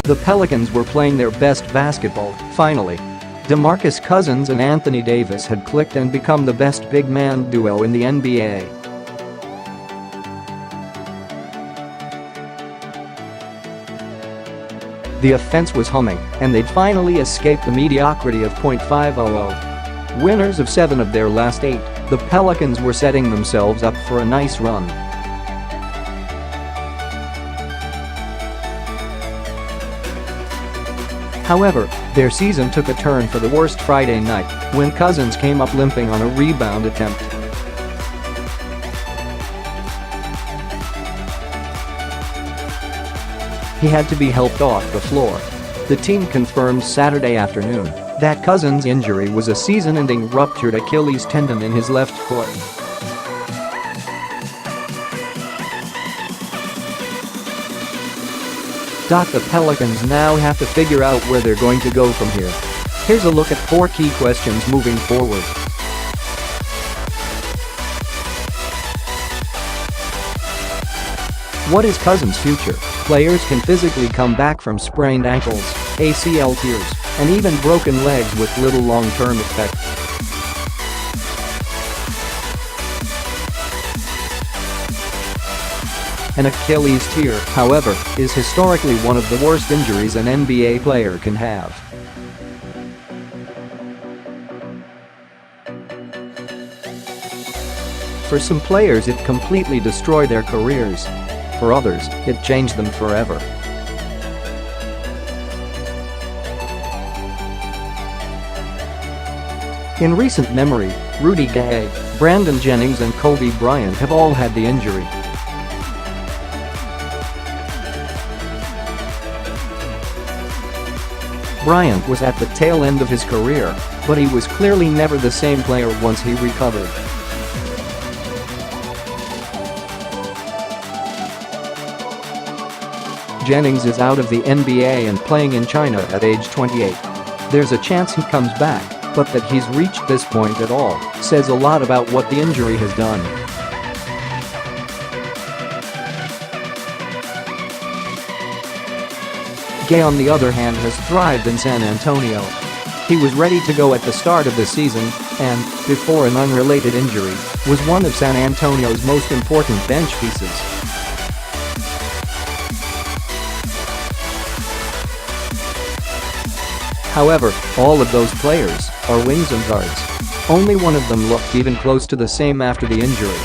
The Pelicans were playing their best basketball, finally. DeMarcus Cousins and Anthony Davis had clicked and become the best big man duo in the NBA. The offense was humming, and they'd finally escaped the mediocrity of .500. Winners of 7 of their last 8, the Pelicans were setting themselves up for a nice run. However, their season took a turn for the worse Friday night when Cousins came up limping on a rebound attempt. He had to be helped off the floor. The team confirmed Saturday afternoon that Cousins' injury was a season-ending ruptured Achilles tendon in his left foot. The Pelicans now have to figure out where they're going to go from here. Here's a look at 4 key questions moving forward. What is Cousins' future? Players can physically come back from sprained ankles, ACL tears, and even broken legs with little long-term effect. An Achilles tear, however, is historically one of the worst injuries an NBA player can have. For some players, it completely destroyed their careers. For others, it changed them forever. In recent memory, Rudy Gay, Brandon Jennings and Kobe Bryant have all had the injury. Bryant was at the tail end of his career, but he was clearly never the same player once he recovered. Jennings is out of the NBA and playing in China at age 28. There's a chance he comes back, but that he's reached this point at all says a lot about what the injury has done. Gay, on the other hand, has thrived in San Antonio. He was ready to go at the start of the season and, before an unrelated injury, was one of San Antonio's most important bench pieces. However, all of those players are wings and guards. Only one of them looked even close to the same after the injury.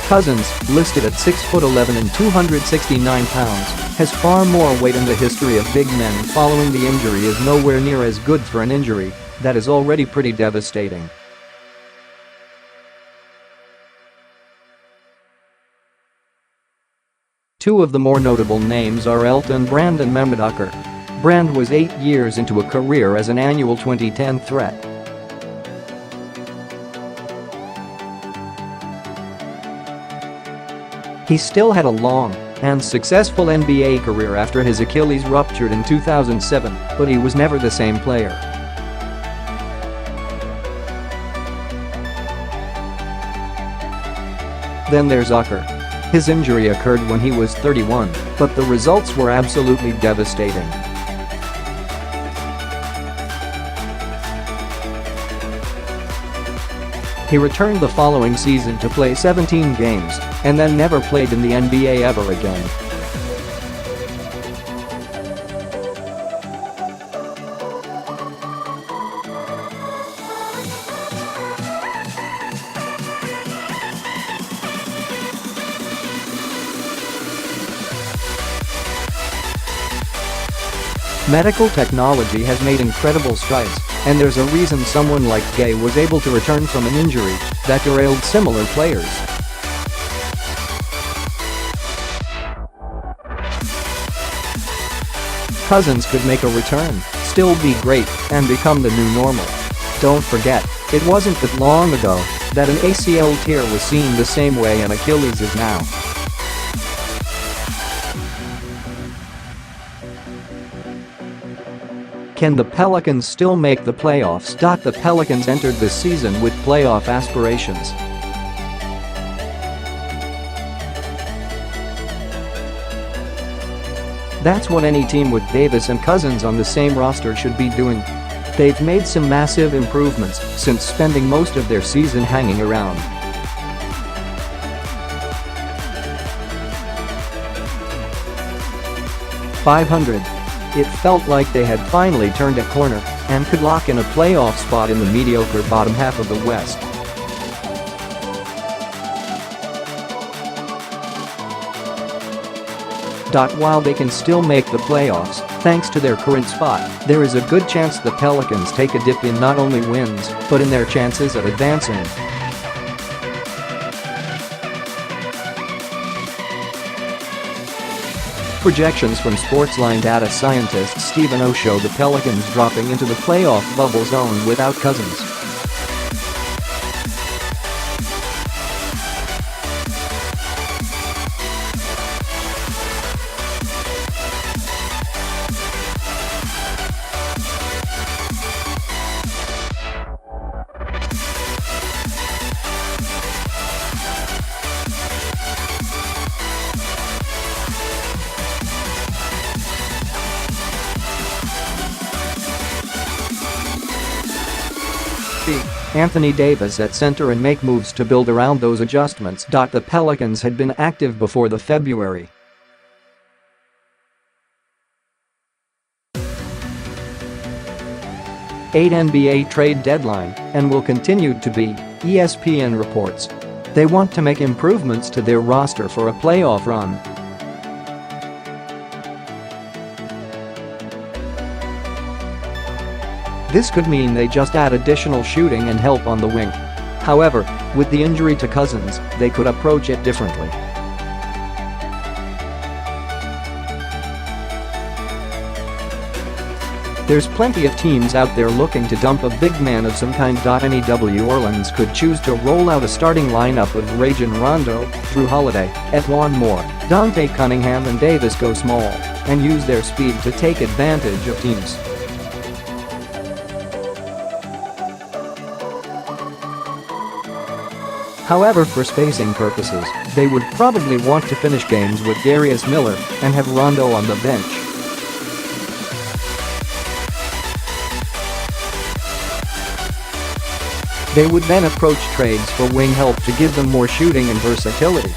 Cousins, listed at 6'11" and 269 pounds, has far more weight in the history of big men. Following the injury is nowhere near as good for an injury that is already pretty devastating. Two of the more notable names are Elton Brand and Mehmet Okur. Brand was 8 years into a career as an annual 2010 threat. He still had a long and successful NBA career after his Achilles ruptured in 2007, but he was never the same player. Then there's Okur. His injury occurred when he was 31, but the results were absolutely devastating. He returned the following season to play 17 games and then never played in the NBA ever again. Medical technology has made incredible strides, and there's a reason someone like Gay was able to return from an injury that derailed similar players. Cousins could make a return, still be great, and become the new normal. Don't forget, it wasn't that long ago that an ACL tear was seen the same way an Achilles is now. Can the Pelicans still make the playoffs? The Pelicans entered this season with playoff aspirations. That's what any team with Davis and Cousins on the same roster should be doing. They've made some massive improvements since spending most of their season hanging around. .500. It felt like they had finally turned a corner and could lock in a playoff spot in the mediocre bottom half of the West. While they can still make the playoffs, thanks to their current spot, there is a good chance the Pelicans take a dip in not only wins, but in their chances of advancing. Projections from Sportsline data scientist Stephen O show the Pelicans dropping into the playoff bubble zone without Cousins. Anthony Davis at center and make moves to build around those adjustments. The Pelicans had been active before the February 8 NBA trade deadline and will continue to be, ESPN reports. They want to make improvements to their roster for a playoff run. This could mean they just add additional shooting and help on the wing. However, with the injury to Cousins, they could approach it differently. There's plenty of teams out there looking to dump a big man of some kind. New Orleans could choose to roll out a starting lineup of Rajon Rondo, Drew Holiday, Evan Moore, Dante Cunningham and Davis go small and use their speed to take advantage of teams. However, for spacing purposes, they would probably want to finish games with Darius Miller and have Rondo on the bench. They would then approach trades for wing help to give them more shooting and versatility.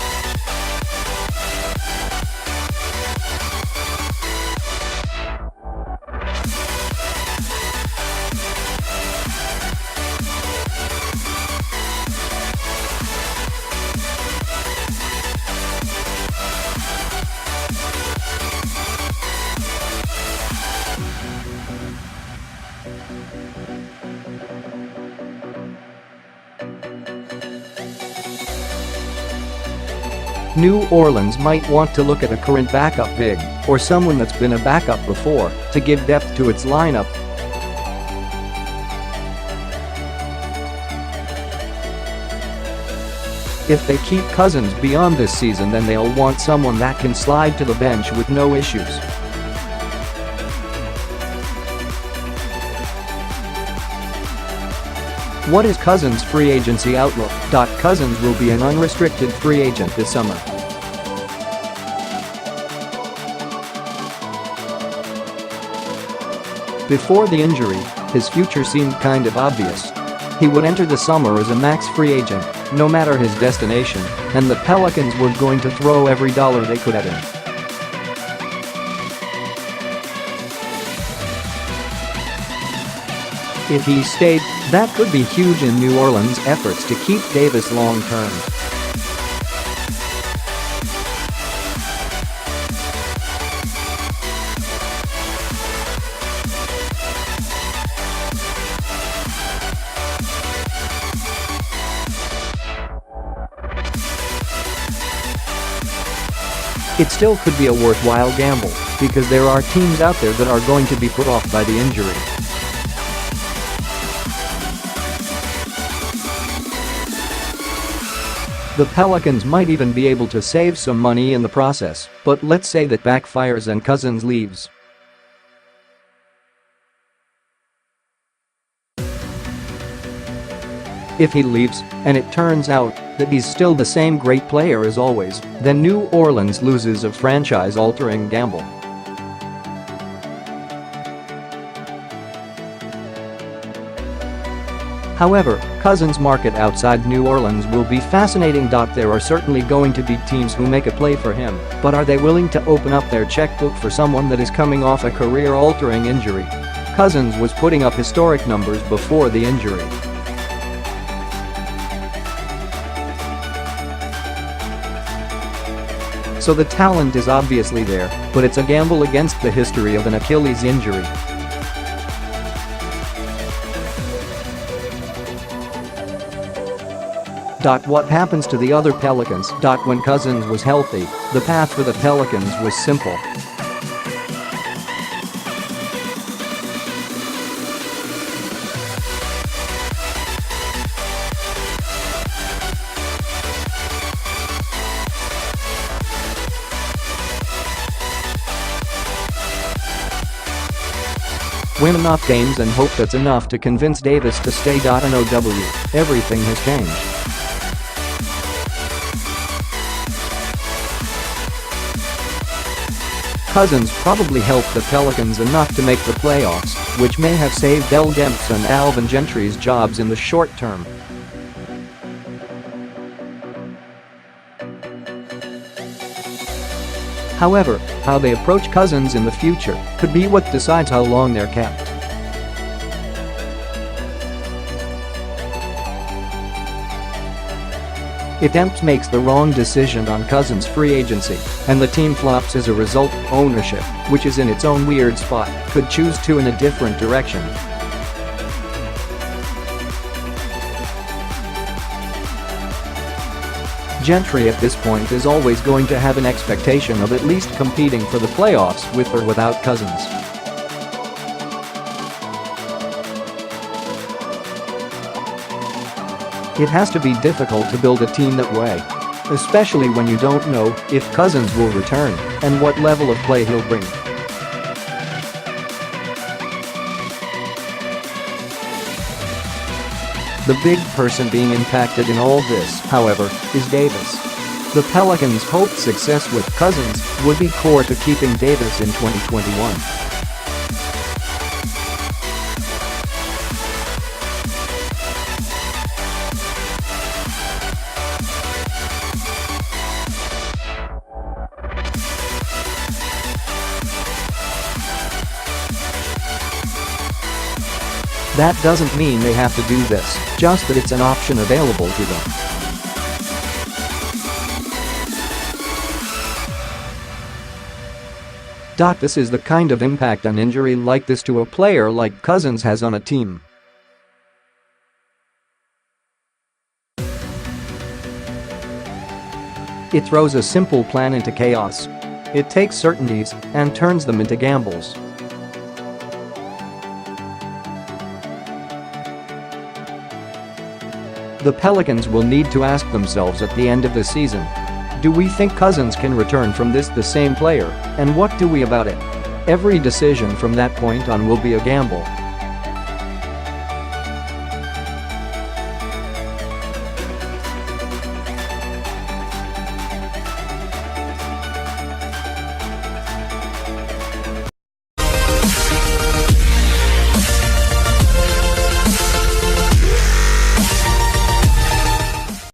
New Orleans might want to look at a current backup big, or someone that's been a backup before, to give depth to its lineup. If they keep Cousins beyond this season, then they'll want someone that can slide to the bench with no issues. What is Cousins' free agency outlook? Cousins will be an unrestricted free agent this summer. Before the injury, his future seemed kind of obvious. He would enter the summer as a max free agent, no matter his destination, and the Pelicans were going to throw every dollar they could at him. If he stayed, that could be huge in New Orleans' efforts to keep Davis long-term. It still could be a worthwhile gamble, because there are teams out there that are going to be put off by the injury. The Pelicans might even be able to save some money in the process, but let's say that backfires and Cousins leaves. If he leaves, and it turns out that he's still the same great player as always, then New Orleans loses a franchise-altering gamble. However, Cousins' market outside New Orleans will be fascinating. There are certainly going to be teams who make a play for him, but are they willing to open up their checkbook for someone that is coming off a career-altering injury? Cousins was putting up historic numbers before the injury. So the talent is obviously there, but it's a gamble against the history of an Achilles injury. What happens to the other Pelicans? When Cousins was healthy, the path for the Pelicans was simple. Win enough games and hope that's enough to convince Davis to stay. No everything has changed. Cousins probably helped the Pelicans enough to make the playoffs, which may have saved Dell Demps and Alvin Gentry's jobs in the short term. However, how they approach Cousins in the future could be what decides how long they're kept. If Demps makes the wrong decision on Cousins' free agency, and the team flops as a result, ownership, which is in its own weird spot, could choose to in a different direction. Gentry at this point is always going to have an expectation of at least competing for the playoffs with or without Cousins. It has to be difficult to build a team that way, especially when you don't know if Cousins will return and what level of play he'll bring. The big person being impacted in all this, however, is Davis. The Pelicans' hoped success with Cousins would be core to keeping Davis in 2021. That doesn't mean they have to do this, just that it's an option available to them. This is the kind of impact an injury like this to a player like Cousins has on a team. It throws a simple plan into chaos. It takes certainties and turns them into gambles. The Pelicans will need to ask themselves at the end of the season, do we think Cousins can return from this the same player, and what do we about it? Every decision from that point on will be a gamble.